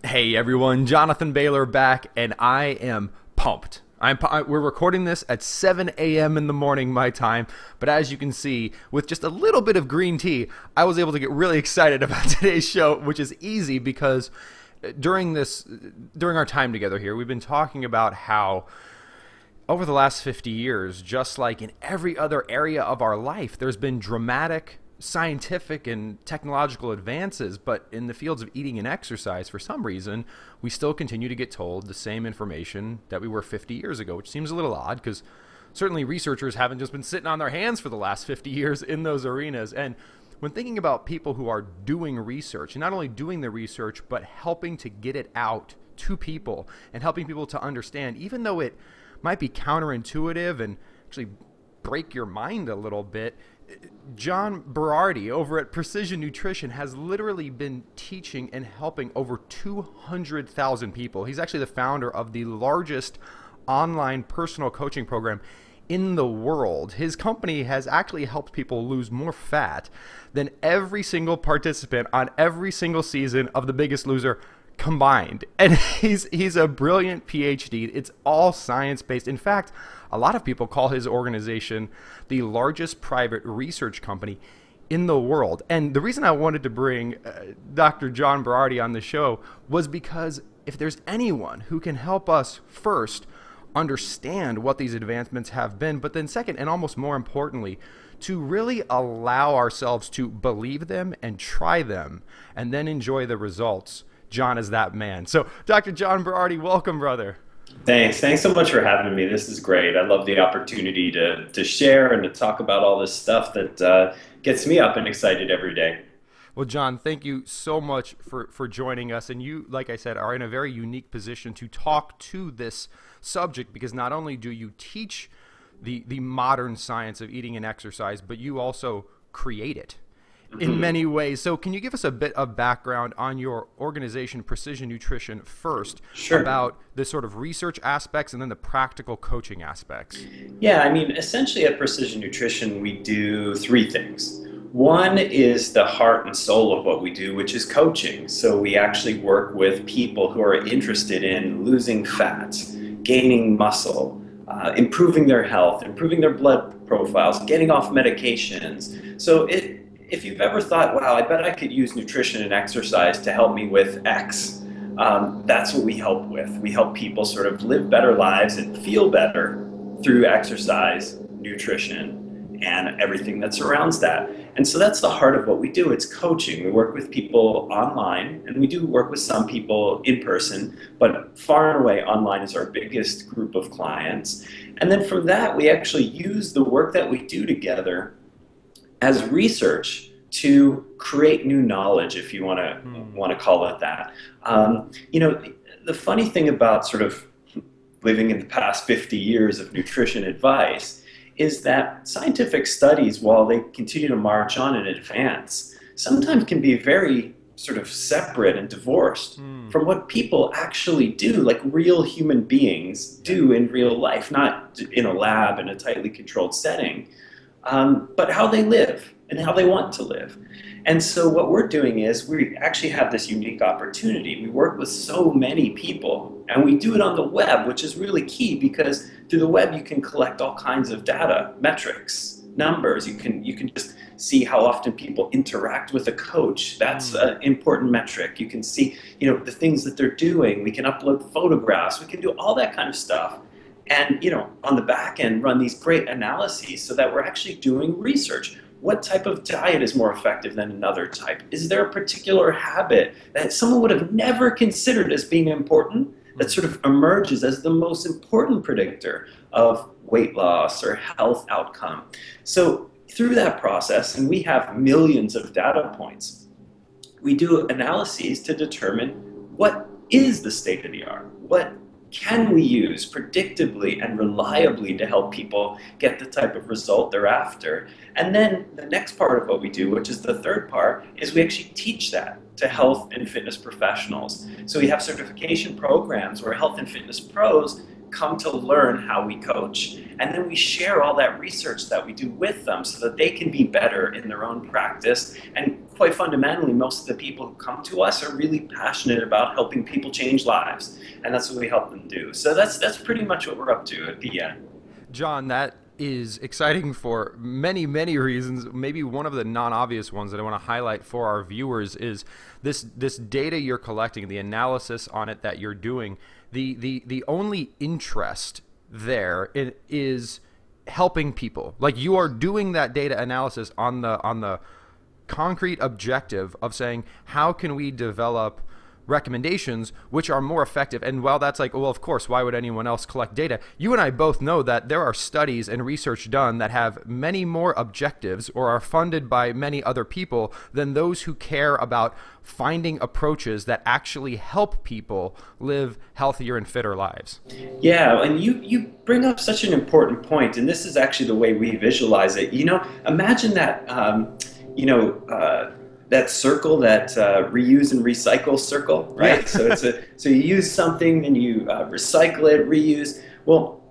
Hey everyone, Jonathan Bailor back, and I am pumped. We're recording this at 7 a.m. in the morning my time, but as you can see, with just a little bit of green tea, I was able to get really excited about today's show, which is easy because during our time together here, we've been talking about how over the last 50 years, just like in every other area of our life, there's been dramatic scientific and technological advances, but in the fields of eating and exercise, for some reason, we still continue to get told the same information that we were 50 years ago, which seems a little odd because certainly researchers haven't just been sitting on their hands for the last 50 years in those arenas. And when thinking about people who are doing research, and not only doing the research, but helping to get it out to people and helping people to understand, even though it might be counterintuitive and actually break your mind a little bit, John Berardi over at Precision Nutrition has literally been teaching and helping over 200,000 people. He's actually the founder of the largest online personal coaching program in the world. His company has actually helped people lose more fat than every single participant on every single season of The Biggest Loser combined. And he's a brilliant PhD. It's all science-based. In fact, a lot of people call his organization the largest private research company in the world. And the reason I wanted to bring Dr. John Berardi on the show was because if there's anyone who can help us first understand what these advancements have been, but then second, and almost more importantly, to really allow ourselves to believe them and try them and then enjoy the results, John is that man. So Dr. John Berardi, welcome, brother. Thanks so much for having me. This is great. I love the opportunity to share and to talk about all this stuff that gets me up and excited every day. Well, John, thank you so much for joining us. And you, like I said, are in a very unique position to talk to this subject because not only do you teach the modern science of eating and exercise, but you also create it in many ways. So can you give us a bit of background on your organization, Precision Nutrition, first? Sure. About the sort of research aspects and then the practical coaching aspects? Yeah, I mean, essentially at Precision Nutrition, we do three things. One is the heart and soul of what we do, which is coaching. So we actually work with people who are interested in losing fat, gaining muscle, improving their health, improving their blood profiles, getting off medications. So if you've ever thought, wow, I bet I could use nutrition and exercise to help me with X, that's what we help with. We help people sort of live better lives and feel better through exercise, nutrition, and everything that surrounds that. And so that's the heart of what we do. It's coaching. We work with people online, and we do work with some people in person, but far and away online is our biggest group of clients. And then from that, we actually use the work that we do together as research to create new knowledge, if you want to call it that. You know, the funny thing about sort of living in the past 50 years of nutrition advice is that scientific studies, while they continue to march on and advance, sometimes can be very sort of separate and divorced from what people actually do, like real human beings do in real life, not in a lab in a tightly controlled setting. But how they live and how they want to live. And so what we're doing is we actually have this unique opportunity. We work with so many people, and we do it on the web, which is really key because through the web you can collect all kinds of data, metrics, numbers. You can just see how often people interact with a coach. That's an important metric. You can see, you know, the things that they're doing. We can upload photographs. We can do all that kind of stuff. And, you know, on the back end, run these great analyses so that we're actually doing research. What type of diet is more effective than another type? Is there a particular habit that someone would have never considered as being important that sort of emerges as the most important predictor of weight loss or health outcome? So through that process, and we have millions of data points, we do analyses to determine what is the state of the art, what can we use predictably and reliably to help people get the type of result they're after? And then the next part of what we do, which is the third part, is we actually teach that to health and fitness professionals. So we have certification programs where health and fitness pros come to learn how we coach. And then we share all that research that we do with them so that they can be better in their own practice. And quite fundamentally, most of the people who come to us are really passionate about helping people change lives. And that's what we help them do. So that's pretty much what we're up to at PN. John, that is exciting for many, many reasons. Maybe one of the non-obvious ones that I want to highlight for our viewers is this data you're collecting, the analysis on it that you're doing. The only interest there is helping people. Like, you are doing that data analysis on the concrete objective of saying, how can we develop recommendations which are more effective? And while that's like, well, of course, why would anyone else collect data? You and I both know that there are studies and research done that have many more objectives or are funded by many other people than those who care about finding approaches that actually help people live healthier and fitter lives. Yeah, and you bring up such an important point, and this is actually the way we visualize it. Imagine that, that circle, that reuse and recycle circle, right? Yeah. So you use something and you recycle it, reuse. Well,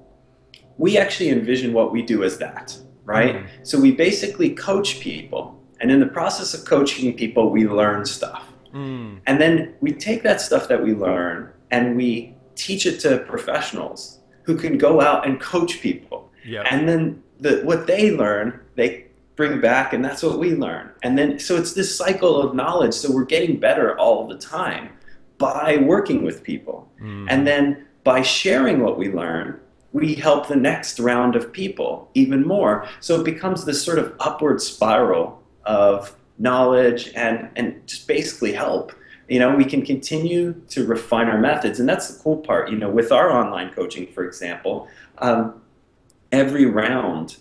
we actually envision what we do as that, right? Mm-hmm. So we basically coach people, and in the process of coaching people, we learn stuff. Mm. And then we take that stuff that we learn and we teach it to professionals who can go out and coach people. Yep. And then what they learn, they bring back, and that's what we learn. And then, so it's this cycle of knowledge. So we're getting better all the time by working with people. Mm. And then by sharing what we learn, we help the next round of people even more. So it becomes this sort of upward spiral of knowledge and just basically help. We can continue to refine our methods. And that's the cool part, with our online coaching, for example, every round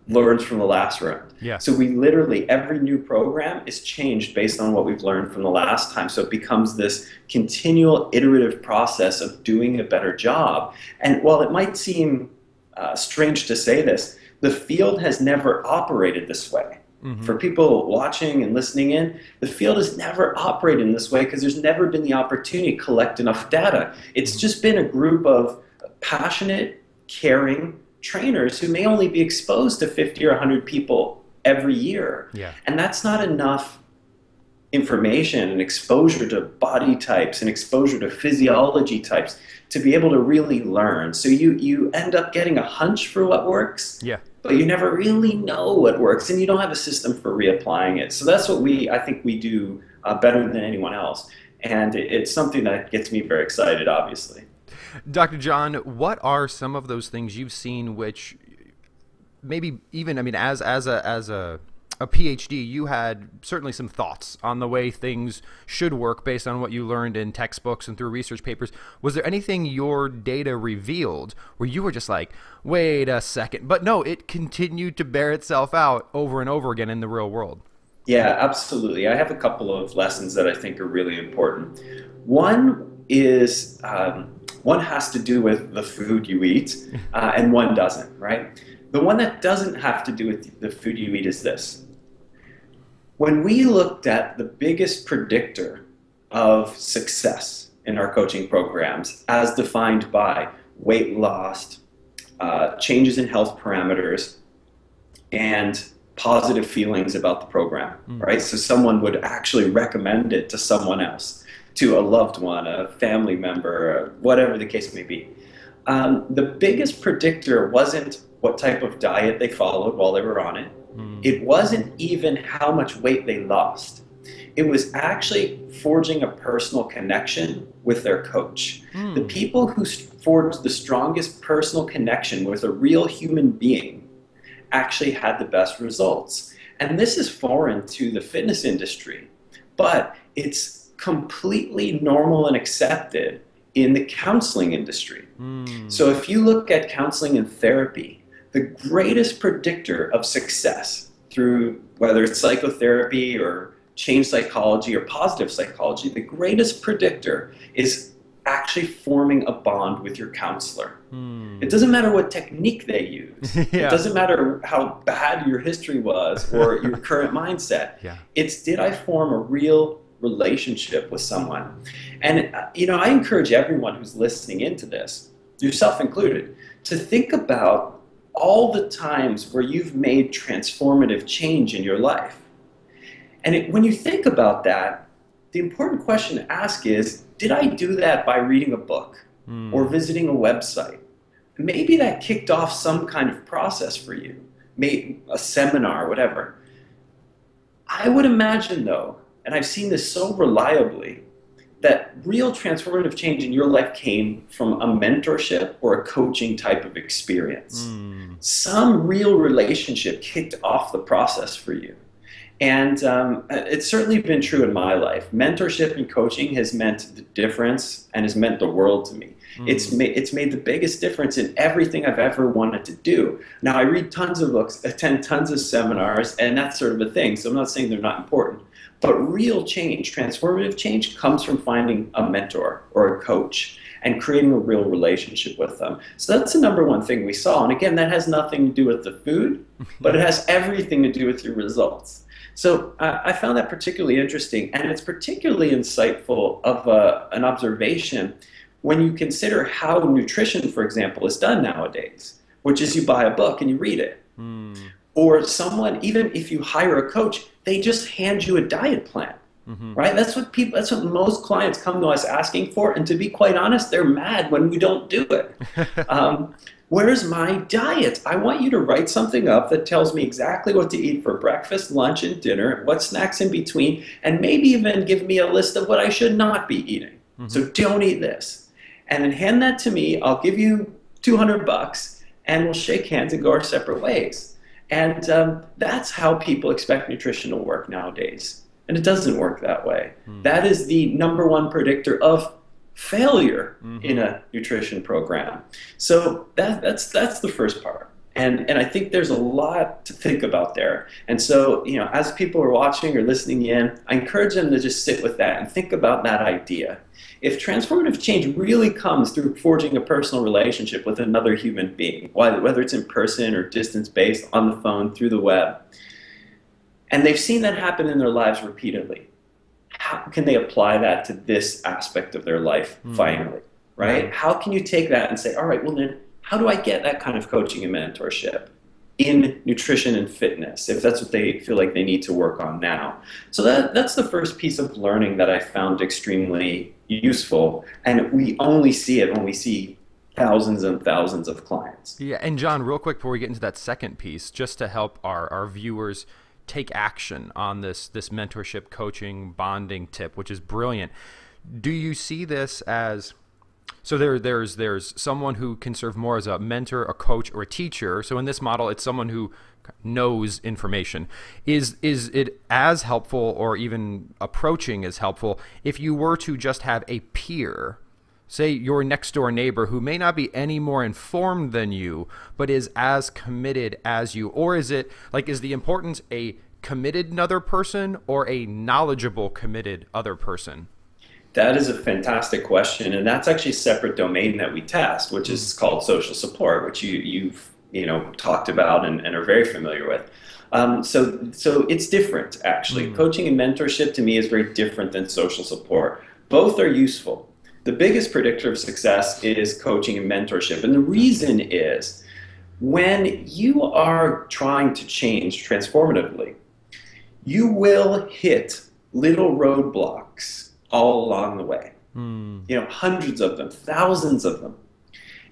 learns from the last round. Yeah. So we literally, every new program is changed based on what we've learned from the last time. So it becomes this continual iterative process of doing a better job. And while it might seem strange to say this, the field has never operated this way. Mm-hmm. For people watching and listening in, the field has never operated in this way because there's never been the opportunity to collect enough data. It's just been a group of passionate, caring trainers who may only be exposed to 50 or 100 people every year. Yeah. And that's not enough information and exposure to body types and exposure to physiology types to be able to really learn. So you end up getting a hunch for what works, but you never really know what works, and you don't have a system for reapplying it. So that's what I think we do better than anyone else. And it's something that gets me very excited, obviously. Dr. John, what are some of those things you've seen which maybe even, as a PhD, you had certainly some thoughts on the way things should work based on what you learned in textbooks and through research papers. Was there anything your data revealed where you were just like, wait a second, but no, it continued to bear itself out over and over again in the real world? Yeah, absolutely. I have a couple of lessons that I think are really important. One is, one has to do with the food you eat, and one doesn't, right? The one that doesn't have to do with the food you eat is this. When we looked at the biggest predictor of success in our coaching programs, as defined by weight loss, changes in health parameters, and positive feelings about the program, right? So someone would actually recommend it to someone else, to a loved one, a family member, whatever the case may be. The biggest predictor wasn't what type of diet they followed while they were on it. It wasn't even how much weight they lost. It was actually forging a personal connection with their coach. The people who forged the strongest personal connection with a real human being actually had the best results. And this is foreign to the fitness industry, but it's completely normal and accepted in the counseling industry. So if you look at counseling and therapy, the greatest predictor of success through whether it's psychotherapy or change psychology or positive psychology, the greatest predictor is actually forming a bond with your counselor. It doesn't matter what technique they use. It doesn't matter how bad your history was or your current mindset. It's, did I form a real relationship with someone? And I encourage everyone who's listening into this yourself included, to think about all the times where you've made transformative change in your life. And when you think about that, the important question to ask is, did I do that by reading a book or visiting a website? Maybe that kicked off some kind of process for you, maybe a seminar, whatever. I would imagine, though, and I've seen this so reliably, that real transformative change in your life came from a mentorship or a coaching type of experience. Some real relationship kicked off the process for you. And it's certainly been true in my life. Mentorship and coaching has meant the difference and has meant the world to me. It's made the biggest difference in everything I've ever wanted to do. Now, I read tons of books, attend tons of seminars, and that sort of a thing. So I'm not saying they're not important. But real change, transformative change, comes from finding a mentor or a coach and creating a real relationship with them. So that's the number one thing we saw. And again, that has nothing to do with the food, but it has everything to do with your results. So I found that particularly interesting, and it's particularly insightful of an observation when you consider how nutrition, for example, is done nowadays, which is you buy a book and you read it. Or someone, even if you hire a coach, they just hand you a diet plan, right? That's what most clients come to us asking for, and to be quite honest, they're mad when we don't do it. Where's my diet? I want you to write something up that tells me exactly what to eat for breakfast, lunch, and dinner, what snacks in between, and maybe even give me a list of what I should not be eating. So don't eat this. And then hand that to me. I'll give you $200 and we'll shake hands and go our separate ways. And that's how people expect nutrition to work nowadays. And it doesn't work that way. That is the number one predictor of failure in a nutrition program. So that's the first part. And I think there's a lot to think about there. And so, as people are watching or listening in, I encourage them to just sit with that and think about that idea. If transformative change really comes through forging a personal relationship with another human being, whether it's in person or distance-based, on the phone, through the web, and they've seen that happen in their lives repeatedly, how can they apply that to this aspect of their life finally, right? How can you take that and say, all right, well then, how do I get that kind of coaching and mentorship in nutrition and fitness, if that's what they feel like they need to work on now? So that's the first piece of learning that I found extremely useful, and we only see it when we see thousands and thousands of clients. Yeah, and John, real quick before we get into that second piece, just to help our viewers take action on this mentorship, coaching, bonding tip, which is brilliant. Do you see this as, so there's someone who can serve more as a mentor, a coach, or a teacher. So in this model, it's someone who knows information. Is it as helpful, or even approaching as helpful, if you were to just have a peer, say your next door neighbor, who may not be any more informed than you, but is as committed as you? Or is it like, is the importance a committed other person or a knowledgeable committed other person? That is a fantastic question, and that's actually a separate domain that we test, which is called social support, which you've talked about and are very familiar with. So it's different, actually. Coaching and mentorship to me is very different than social support. Both are useful. The biggest predictor of success is coaching and mentorship, and the reason is when you are trying to change transformatively, you will hit little roadblocks all along the way. Hundreds of them, thousands of them.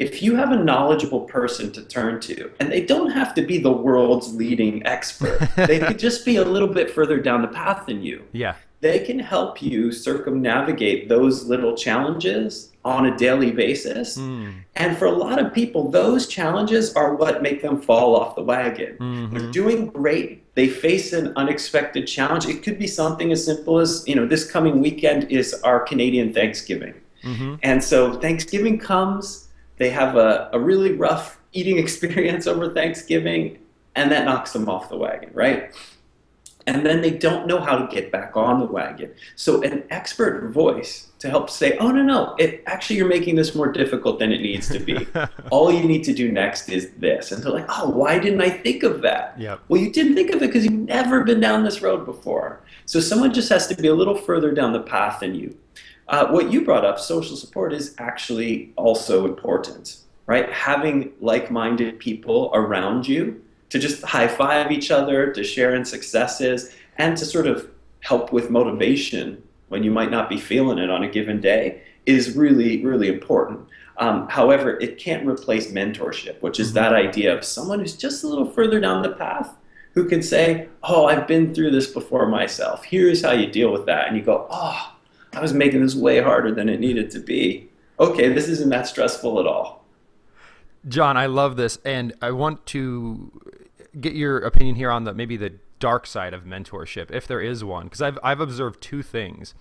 If you have a knowledgeable person to turn to, and they don't have to be the world's leading expert, they could just be a little bit further down the path than you. Yeah. They can help you circumnavigate those little challenges on a daily basis. And for a lot of people, those challenges are what make them fall off the wagon. They're doing great. They face an unexpected challenge. It could be something as simple as, this coming weekend is our Canadian Thanksgiving. And so Thanksgiving comes, they have a really rough eating experience over Thanksgiving, and that knocks them off the wagon, right? And then they don't know how to get back on the wagon. So an expert voice to help say, oh, no, actually you're making this more difficult than it needs to be. All you need to do next is this. And they're like, oh, why didn't I think of that? Yep. Well, you didn't think of it because you've never been down this road before. So someone just has to be a little further down the path than you. What you brought up, social support, is actually also important, right? Having like-minded people around you to just high-five each other, to share in successes, and to sort of help with motivation when you might not be feeling it on a given day is really, really important. However, it can't replace mentorship, which is that idea of someone who's just a little further down the path who can say, oh, I've been through this before myself. Here's how you deal with that. And you go, oh, I was making this way harder than it needed to be. Okay, this isn't that stressful at all. John, I love this, and I want to get your opinion here on maybe the dark side of mentorship, if there is one, because I've observed two things.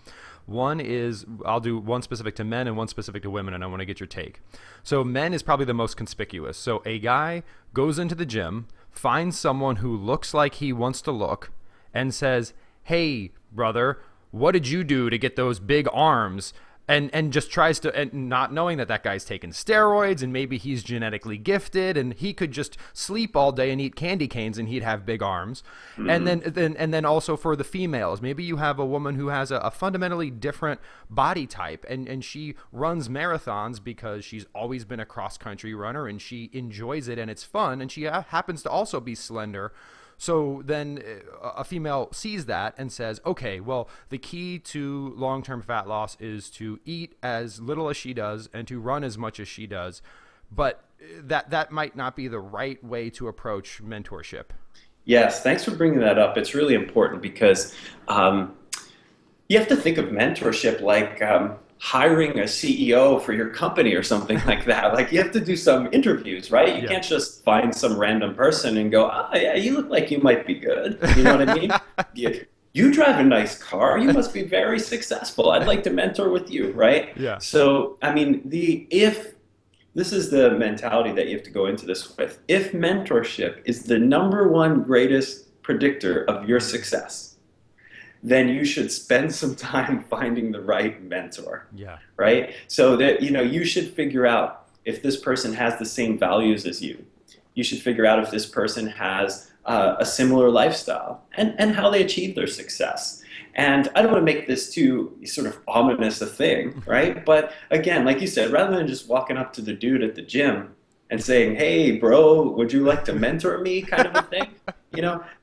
One is, I'll do one specific to men and one specific to women, and I want to get your take. So men is probably the most conspicuous. So a guy goes into the gym, finds someone who looks like he wants to look, and says, hey, brother, what did you do to get those big arms? And just tries to, and not knowing that guy's taking steroids and maybe he's genetically gifted and he could just sleep all day and eat candy canes and he'd have big arms. And then also for the females, maybe you have a woman who has a fundamentally different body type and she runs marathons because she's always been a cross-country runner and she enjoys it and it's fun, and she happens to also be slender. So then a female sees that and says, okay, well, the key to long-term fat loss is to eat as little as she does and to run as much as she does. But that might not be the right way to approach mentorship. Yes, thanks for bringing that up. It's really important because you have to think of mentorship like hiring a CEO for your company or something like that. Like you have to do some interviews, right? You can't just find some random person and go, oh yeah, you look like you might be good. You know what I mean? You drive a nice car. You must be very successful. I'd like to mentor with you, right? Yeah. So, I mean, if this is the mentality that you have to go into this with, if mentorship is the #1 greatest predictor of your success, then you should spend some time finding the right mentor. Yeah. Right? So that, you should figure out if this person has the same values as you. You should figure out if this person has a similar lifestyle and how they achieve their success. And I don't want to make this too sort of ominous a thing, right? But again, like you said, rather than just walking up to the dude at the gym and saying, hey, bro, would you like to mentor me, kind of a thing?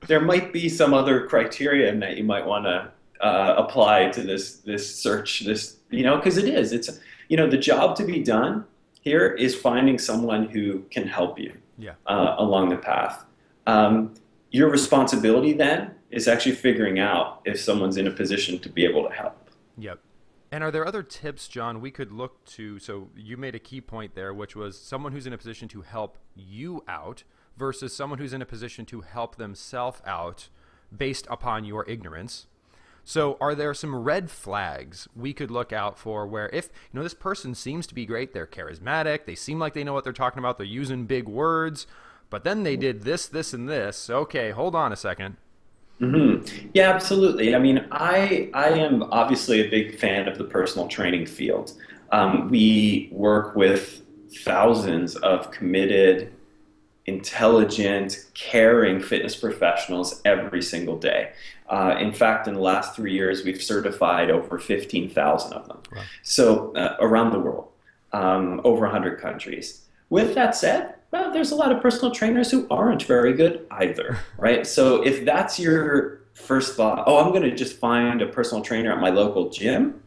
There might be some other criterion that you might want to apply to this search, because it's the job to be done here is finding someone who can help you along the path. Your responsibility then is actually figuring out if someone's in a position to be able to help. Yep. And are there other tips, John, we could look to? So you made a key point there, which was someone who's in a position to help you out versus someone who's in a position to help themselves out based upon your ignorance. So are there some red flags we could look out for where if, this person seems to be great, they're charismatic, they seem like they know what they're talking about, they're using big words, but then they did this, this, and this. Okay, hold on a second. Mm-hmm. Yeah, absolutely. I mean, I am obviously a big fan of the personal training field. We work with thousands of committed, intelligent, caring fitness professionals every single day. In fact, in the last 3 years, we've certified over 15,000 of them. Wow. So around the world, over 100 countries. With that said, well, there's a lot of personal trainers who aren't very good either, right? So if that's your first thought, oh, I'm going to just find a personal trainer at my local gym,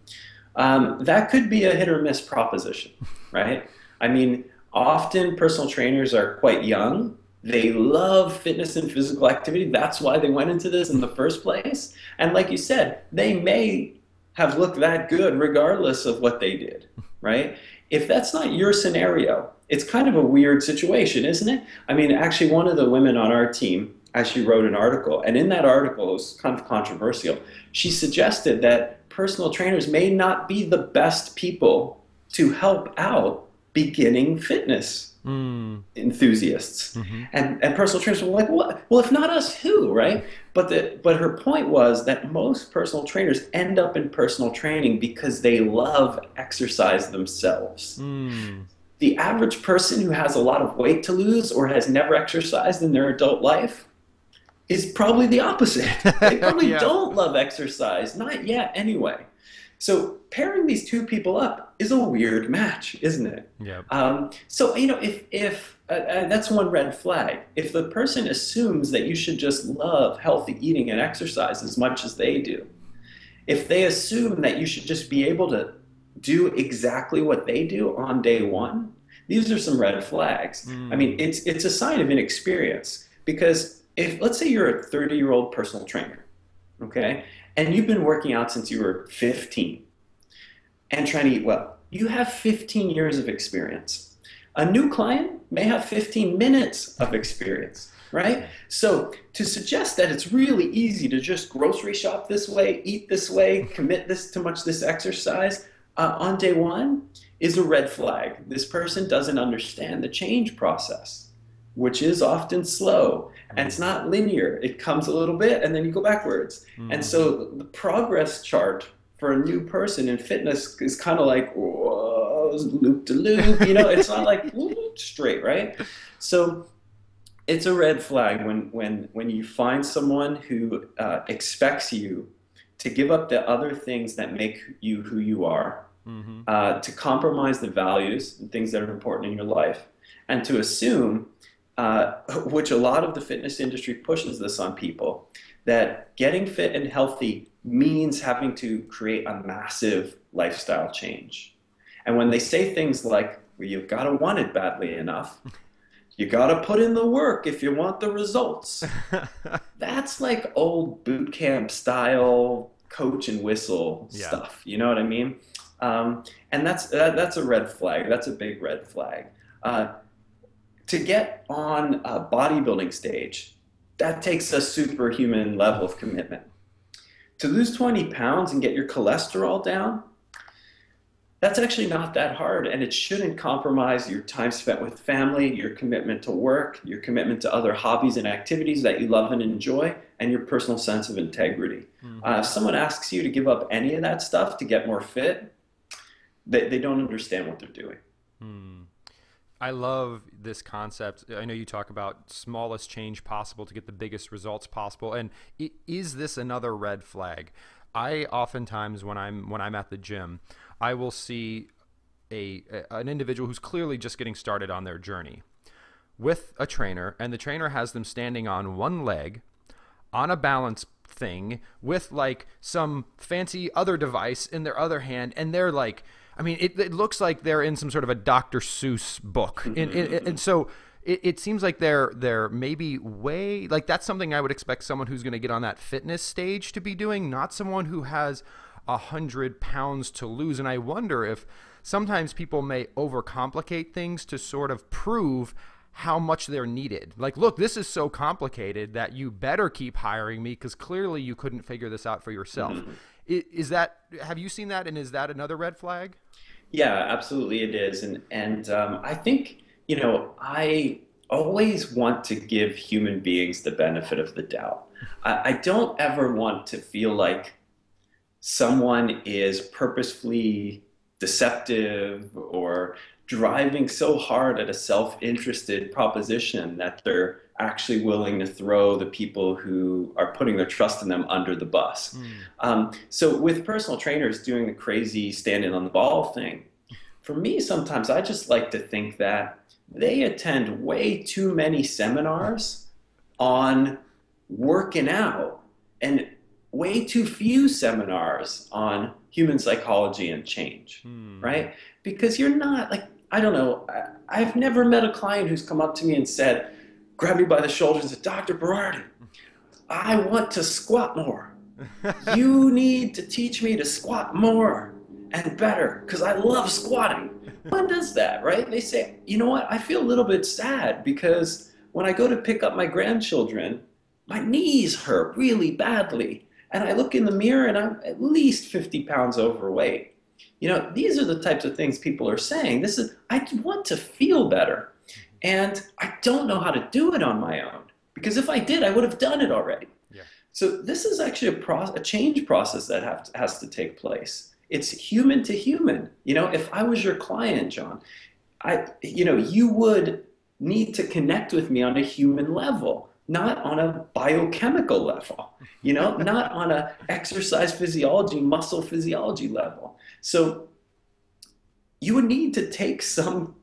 that could be a hit or miss proposition, right? I mean, often personal trainers are quite young. They love fitness and physical activity. That's why they went into this in the first place. And like you said, they may have looked that good regardless of what they did, right? If that's not your scenario, it's kind of a weird situation, isn't it? I mean, actually, one of the women on our team actually wrote an article, and in that article, it was kind of controversial. She suggested that personal trainers may not be the best people to help out beginning fitness enthusiasts. Mm-hmm. And personal trainers were like, what? Well, if not us, who, right? But her point was that most personal trainers end up in personal training because they love exercise themselves. The average person who has a lot of weight to lose or has never exercised in their adult life is probably the opposite. They probably don't love exercise, not yet anyway. So pairing these two people up is a weird match, isn't it? Yeah. So if that's one red flag. If the person assumes that you should just love healthy eating and exercise as much as they do, if they assume that you should just be able to do exactly what they do on day one, these are some red flags. I mean, it's a sign of inexperience because if let's say you're a 30-year-old personal trainer, okay, and you've been working out since you were 15 and trying to eat well, you have 15 years of experience. A new client may have 15 minutes of experience, right? So to suggest that it's really easy to just grocery shop this way, eat this way, commit this to much this exercise on day one is a red flag. This person doesn't understand the change process, which is often slow and it's not linear. It comes a little bit and then you go backwards. And so the progress chart for a new person in fitness is kind of like, whoa, loop to loop, it's not like straight, right? So it's a red flag when you find someone who expects you to give up the other things that make you who you are, to compromise the values and things that are important in your life, and to assume, which a lot of the fitness industry pushes this on people, that getting fit and healthy means having to create a massive lifestyle change. And when they say things like, well, you've got to want it badly enough, you got to put in the work if you want the results. That's like old boot camp style coach and whistle stuff. You know what I mean? And that's a red flag. That's a big red flag. To get on a bodybuilding stage, that takes a superhuman level of commitment. To lose 20 pounds and get your cholesterol down, that's actually not that hard, and it shouldn't compromise your time spent with family, your commitment to work, your commitment to other hobbies and activities that you love and enjoy, and your personal sense of integrity. If someone asks you to give up any of that stuff to get more fit, they don't understand what they're doing. I love this concept. I know you talk about smallest change possible to get the biggest results possible. And is this another red flag? I oftentimes, when I'm at the gym, I will see an individual who's clearly just getting started on their journey with a trainer, and the trainer has them standing on one leg on a balance thing with like some fancy other device in their other hand, and they're like, I mean, it looks like they're in some sort of a Dr. Seuss book. And so it seems like they're maybe way, like that's something I would expect someone who's going to get on that fitness stage to be doing, not someone who has 100 pounds to lose. And I wonder if sometimes people may overcomplicate things to sort of prove how much they're needed. Like, look, this is so complicated that you better keep hiring me because clearly you couldn't figure this out for yourself. Is that, have you seen that, and is that another red flag? Yeah, absolutely it is. And I think, I always want to give human beings the benefit of the doubt. I don't ever want to feel like someone is purposefully deceptive or driving so hard at a self-interested proposition that they're actually willing to throw the people who are putting their trust in them under the bus. So with personal trainers doing the crazy standing on the ball thing, for me, sometimes I just like to think that they attend way too many seminars on working out and way too few seminars on human psychology and change, right? Because you're not like, I don't know, I've never met a client who's come up to me and said, grab me by the shoulders and said, Dr. Berardi, I want to squat more. You need to teach me to squat more and better because I love squatting. One does that, right? They say, you know what? I feel a little bit sad because when I go to pick up my grandchildren, my knees hurt really badly. And I look in the mirror and I'm at least 50 pounds overweight. These are the types of things people are saying. I want to feel better. And I don't know how to do it on my own. Because if I did, I would have done it already. Yeah. So this is actually a change process that has to take place. It's human to human. If I was your client, John, you would need to connect with me on a human level. not on a biochemical level, not on a exercise physiology, muscle physiology level. So you would need to take some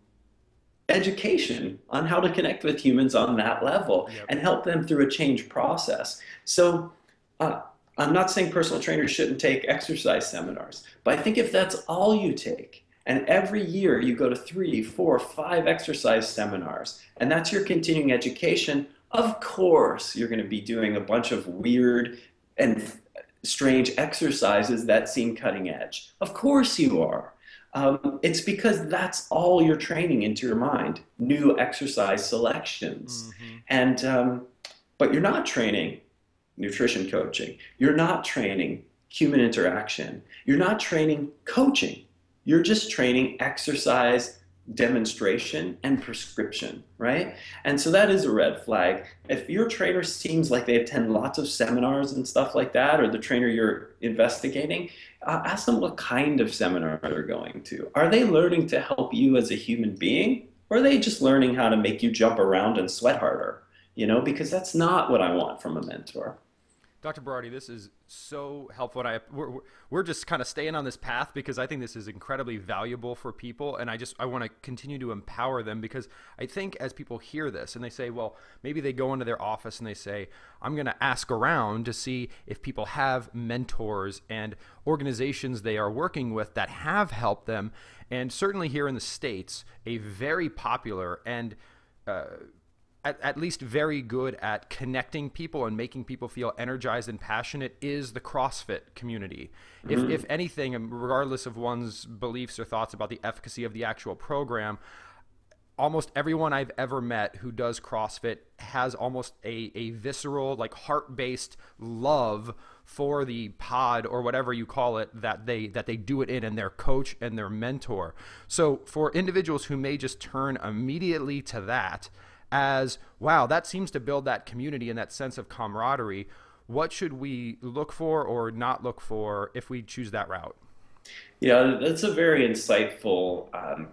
education on how to connect with humans on that level and help them through a change process. So I'm not saying personal trainers shouldn't take exercise seminars, but I think if that's all you take, and every year you go to 3, 4, 5 exercise seminars, and that's your continuing education, of course you're going to be doing a bunch of weird and strange exercises that seem cutting edge. Of course you are. It's because that's all you're training into your mind, new exercise selections. And but you're not training nutrition coaching. You're not training human interaction. You're not training coaching. You're just training exercise demonstration and prescription, right? And so that is a red flag. If your trainer seems like they attend lots of seminars and stuff like that, or the trainer you're investigating, ask them what kind of seminar they're going to. Are they learning to help you as a human being, or are they just learning how to make you jump around and sweat harder? Because that's not what I want from a mentor. Dr. Berardi, this is so helpful. And we're just kind of staying on this path because I think this is incredibly valuable for people. And I want to continue to empower them, because I think as people hear this and they say, well, maybe they go into their office and they say, I'm going to ask around to see if people have mentors and organizations they are working with that have helped them. And certainly here in the States, a very popular and at least very good at connecting people and making people feel energized and passionate is the CrossFit community. If anything, regardless of one's beliefs or thoughts about the efficacy of the actual program, almost everyone I've ever met who does CrossFit has almost a visceral, like heart-based love for the pod or whatever you call it that they do it in, and their coach and their mentor. So for individuals who may just turn immediately to that as, wow, that seems to build that community and that sense of camaraderie, what should we look for or not look for if we choose that route? Yeah, that's a very insightful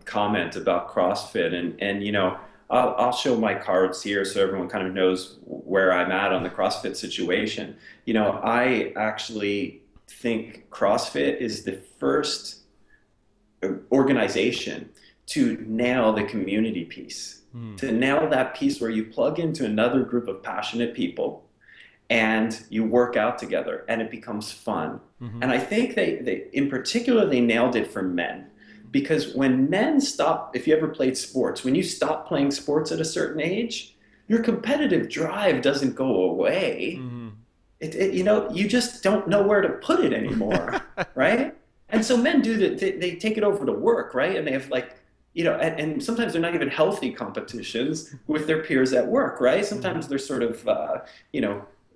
comment about CrossFit. And I'll show my cards here so everyone kind of knows where I'm at on the CrossFit situation. I actually think CrossFit is the first organization to nail the community piece. To nail that piece where you plug into another group of passionate people and you work out together and it becomes fun. And I think they in particular, they nailed it for men, because when men stop, if you ever played sports, when you stop playing sports at a certain age, your competitive drive doesn't go away. You just don't know where to put it anymore, right? And so men do that. They take it over to work, right? And they have and sometimes they're not even healthy competitions with their peers at work, right? Sometimes they're sort of,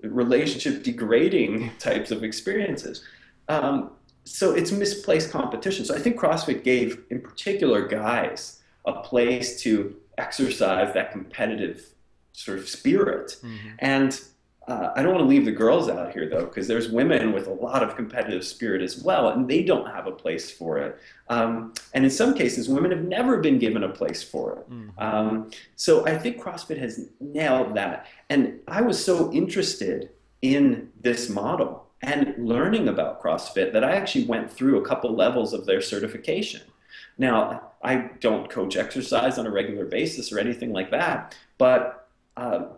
relationship degrading types of experiences. So it's misplaced competition. So I think CrossFit gave, in particular, guys a place to exercise that competitive sort of spirit. And I don't want to leave the girls out here, though, because there's women with a lot of competitive spirit as well, and they don't have a place for it. And in some cases, women have never been given a place for it. So I think CrossFit has nailed that. And I was so interested in this model and learning about CrossFit that I actually went through a couple levels of their certification. Now, I don't coach exercise on a regular basis or anything like that, but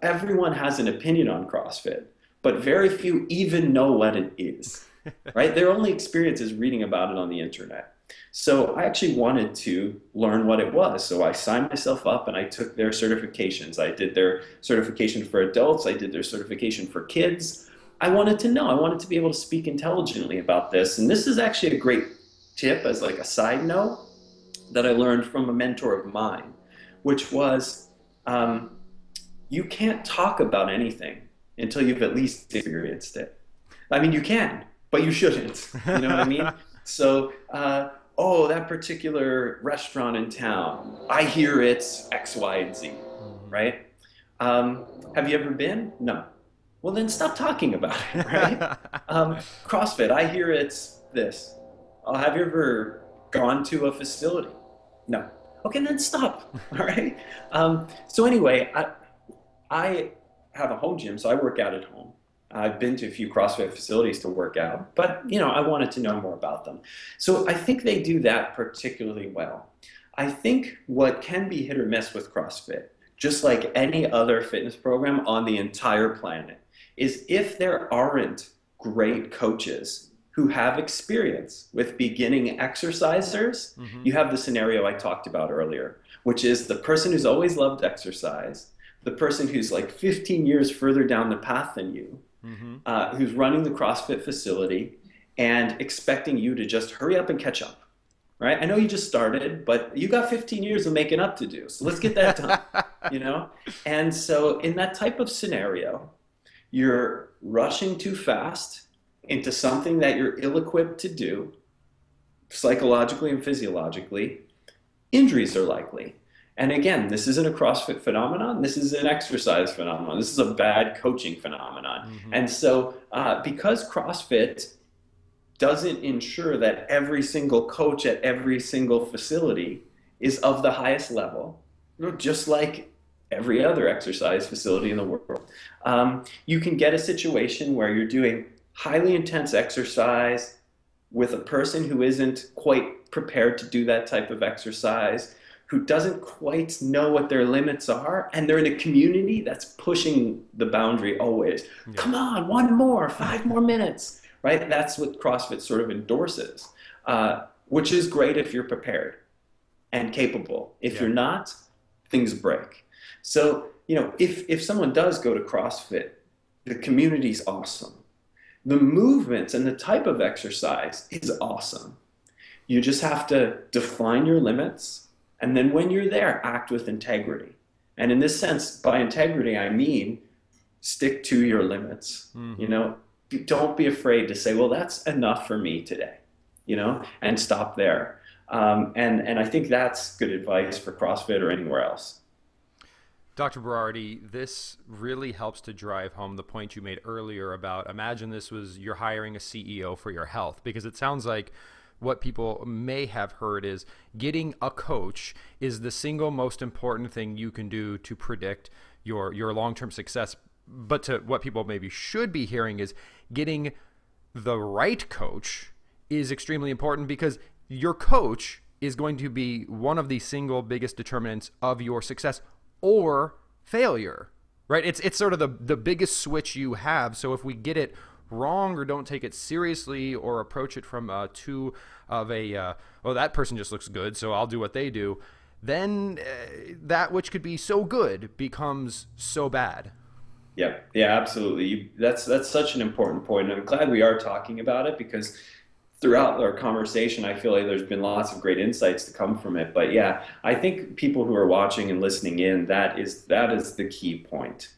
everyone has an opinion on CrossFit, but very few even know what it is, right? Their only experience is reading about it on the internet. So I actually wanted to learn what it was. So I signed myself up and I took their certifications. I did their certification for adults. I did their certification for kids. I wanted to know. I wanted to be able to speak intelligently about this. And this is actually a great tip as like a side note that I learned from a mentor of mine, which was, you can't talk about anything until you've at least experienced it. I mean, you can, but you shouldn't. You know what I mean? So, that particular restaurant in town, I hear it's X, Y, and Z, right? Have you ever been? No. Well, then stop talking about it, right? CrossFit, I hear it's this. Have you ever gone to a facility? No. Okay, then stop, all right? So anyway, I have a home gym, so I work out at home. I've been to a few CrossFit facilities to work out, but I wanted to know more about them. So I think they do that particularly well. I think what can be hit or miss with CrossFit, just like any other fitness program on the entire planet, is if there aren't great coaches who have experience with beginning exercisers, you have the scenario I talked about earlier, which is the person who's always loved exercise, the person who's like 15 years further down the path than you, who's running the CrossFit facility and expecting you to just hurry up and catch up, right? I know you just started, but you got 15 years of making up to do, so let's get that done, And so in that type of scenario, you're rushing too fast into something that you're ill-equipped to do, psychologically and physiologically. Injuries are likely. And again, this isn't a CrossFit phenomenon. This is an exercise phenomenon. This is a bad coaching phenomenon. And so because CrossFit doesn't ensure that every single coach at every single facility is of the highest level, just like every other exercise facility in the world, you can get a situation where you're doing highly intense exercise with a person who isn't quite prepared to do that type of exercise, who doesn't quite know what their limits are, and they're in a community that's pushing the boundary always. Yeah. Come on, one more, 5 more minutes, right? That's what CrossFit sort of endorses, which is great if you're prepared and capable. If you're not, things break. So, if someone does go to CrossFit, the community's awesome. The movements and the type of exercise is awesome. You just have to define your limits, and then when you're there, act with integrity. And in this sense, by integrity, I mean stick to your limits. Don't be afraid to say, well, that's enough for me today, and stop there. And I think that's good advice for CrossFit or anywhere else. Dr. Berardi, this really helps to drive home the point you made earlier about, imagine this was you're hiring a CEO for your health, because it sounds like what people may have heard is getting a coach is the single most important thing you can do to predict your long-term success. But to what people maybe should be hearing is getting the right coach is extremely important, because your coach is going to be one of the single biggest determinants of your success or failure, right? It's sort of the biggest switch you have. So if we get it wrong or don't take it seriously or approach it from too of a, well, that person just looks good, so I'll do what they do, then that which could be so good becomes so bad. Yeah, absolutely. That's such an important point. And I'm glad we are talking about it, because throughout our conversation, I feel like there's been lots of great insights to come from it. But yeah, I think people who are watching and listening in, that is the key point.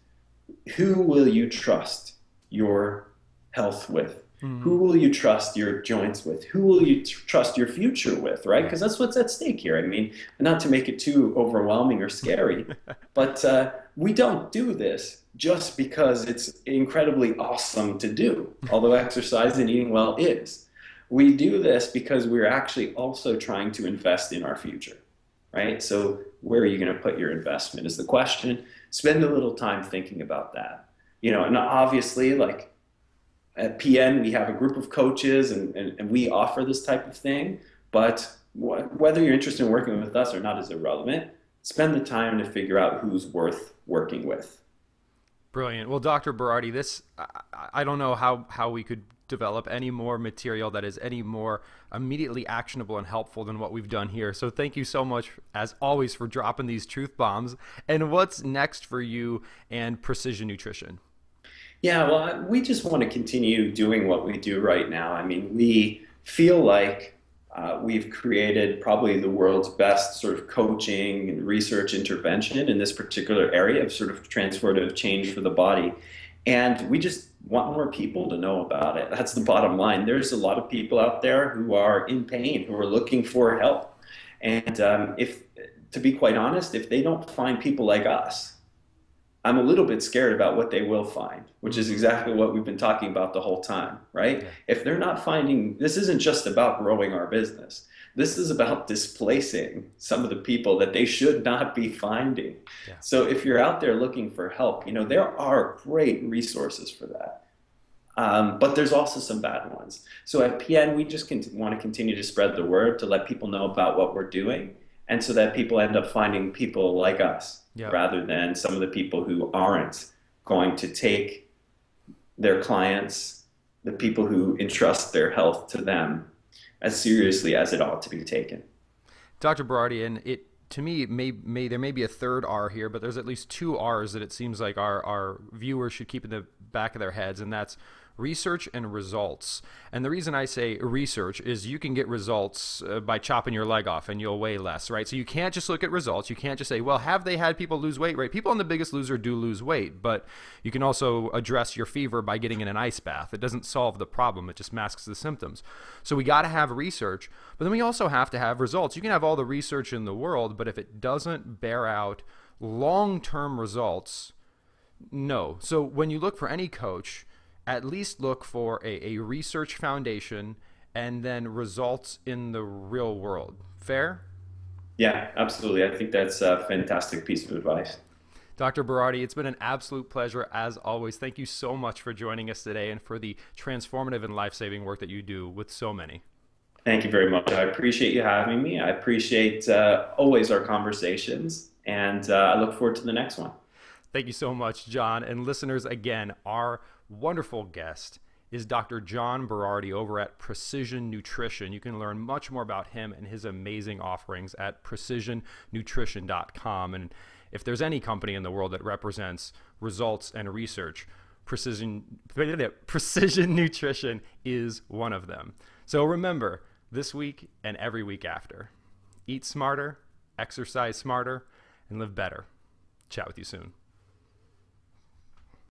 Who will you trust your health with? Who will you trust your joints with? Who will you trust your future with, right? Because that's what's at stake here. I mean, not to make it too overwhelming or scary, but we don't do this just because it's incredibly awesome to do, although exercise and eating well is. We do this because we're actually also trying to invest in our future, right? So where are you going to put your investment is the question. Spend a little time thinking about that. And obviously, like at PN, we have a group of coaches and we offer this type of thing, but whether you're interested in working with us or not is irrelevant. Spend the time to figure out who's worth working with. Brilliant. Well, Dr. Berardi, I don't know how we could develop any more material that is any more immediately actionable and helpful than what we've done here. So thank you so much, as always, for dropping these truth bombs. And what's next for you and Precision Nutrition? Yeah, well, we just want to continue doing what we do right now. I mean, we feel like we've created probably the world's best sort of coaching and research intervention in this particular area of sort of transformative change for the body. And we just want more people to know about it. That's the bottom line. There's a lot of people out there who are in pain, who are looking for help. And to be quite honest, if they don't find people like us, I'm a little bit scared about what they will find, which is exactly what we've been talking about the whole time, right? Yeah. If they're not finding, this isn't just about growing our business. This is about displacing some of the people that they should not be finding. Yeah. So if you're out there looking for help, there are great resources for that. But there's also some bad ones. So at PN, we just want to continue to spread the word to let people know about what we're doing, and so that people end up finding people like us, Yeah. rather than some of the people who aren't going to take their clients, the people who entrust their health to them, as seriously as it ought to be taken. Dr. Berardi, and to me, there may be a third R here, but there's at least two R's that it seems like our viewers should keep in the back of their heads, and that's research and results. And the reason I say research is you can get results by chopping your leg off and you'll weigh less, right? So you can't just look at results. You can't just say, well, have they had people lose weight, right? People on The Biggest Loser do lose weight, but you can also address your fever by getting in an ice bath. It doesn't solve the problem. It just masks the symptoms. So we got to have research, but then we also have to have results. You can have all the research in the world, but if it doesn't bear out long-term results, no. So when you look for any coach, at least look for a research foundation and then results in the real world. Fair? Yeah, absolutely. I think that's a fantastic piece of advice. Dr. Berardi, it's been an absolute pleasure as always. Thank you so much for joining us today and for the transformative and life-saving work that you do with so many. Thank you very much. I appreciate you having me. I appreciate always our conversations, and I look forward to the next one. Thank you so much, John. And listeners, again, our wonderful guest is Dr. John Berardi over at Precision Nutrition. You can learn much more about him and his amazing offerings at precisionnutrition.com. And if there's any company in the world that represents results and research, Precision Nutrition is one of them. So remember, this week and every week after, eat smarter, exercise smarter, and live better. Chat with you soon.